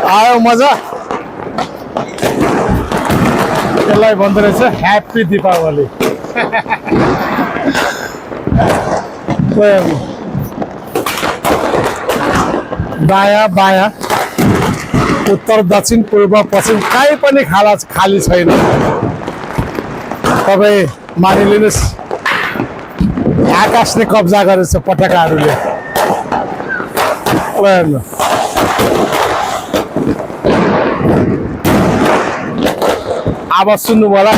आयो मजा यसलाई भन्दो रहेछ ह्याप्पी दीपावली दायाँ बायाँ उत्तर दक्षिण पूर्व पश्चिम कहीँ पनि खाली छैन तपाईँ मानिलिनुहोस् आकाशले कब्जा गरेछ पटाकाहरूले हेर्नु आवाज सुन्नु होला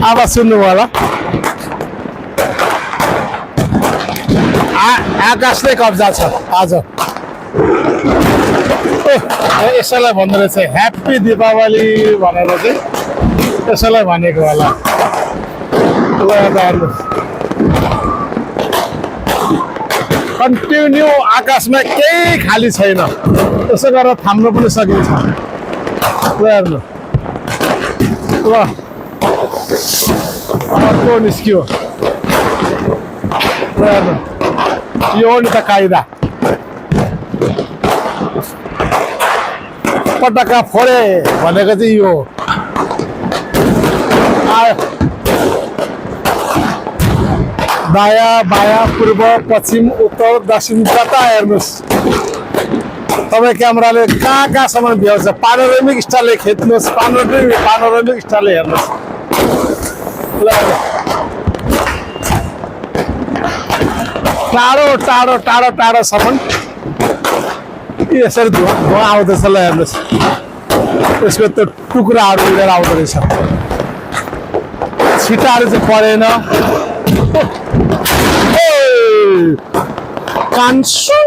आवाज सुन्नु होला आकाशले कब्जा छ आज यसैलाई भन्दो रहेछ ह्याप्पी दीपावली भनेर चाहिँ यसैलाई भनेको होला कन्टिन्यू आकाशमा केही खाली छैन त्यसो गरेर थाम्न पनि सकिन्छ हेर्नु ल अर्को निस्कियो हेर्नु यो हो नि त कायदा पटक्का फोडे भनेको चाहिँ यो दायाँ बायाँ पूर्व पश्चिम उत्तर दक्षिण कता हेर्नुहोस् तपाईँ क्यामेराले कहाँ कहाँसम्म भ्याउँछ पानोरमिक स्टाइलले खिच्नुहोस् पानोरमिक स्टाइलले हेर्नुहोस् टाढो टाढो टाढो टाढोसम्म यसरी धुवा आउँदैछ ल हेर्नुहोस् यसको त्यो टुक्राहरू उडेर आउँदो रहेछ छिटाहरू चाहिँ परेन कान्सु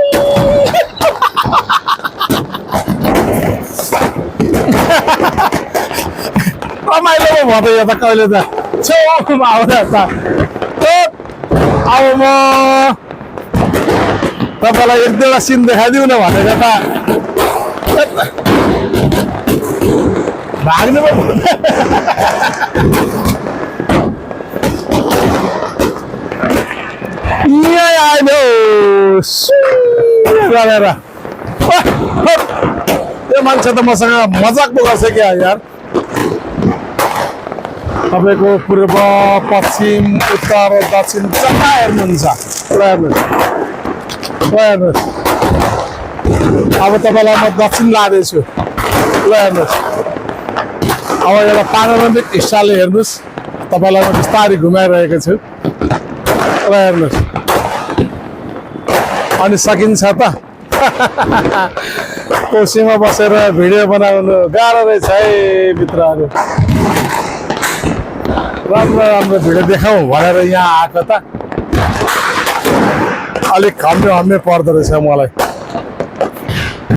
रमाइलो भयो त यो त कहिले त छेउमा आउँदा त अब म तपाईँलाई एक दुईवटा सिन देखाइदिउँ न भनेको त भाग्नु पो यहाँ आयो गरेर त्यो मान्छे त मसँग मजाक पो गर्छ क्या यार तपाईँको पूर्व पश्चिम उत्तर दक्षिण जता हेर्नुहुन्छ हेर्नुहोस् अब तपाईँलाई म दक्षिण लाँदैछु ल हेर्नुहोस् अब एउटा पानोरमिक हिस्साले हेर्नुहोस् तपाईँलाई म बिस्तारै घुमाइरहेको छु ल हेर्नुहोस् अनि सकिन्छ त कोसीमा बसेर भिडियो बनाउनु गाह्रो रहेछ है मित्रहरू राम्रो राम्रो भिडियो देखाउँ भनेर यहाँ आएको त अलिक हम्मे पर्दो रहेछ मलाई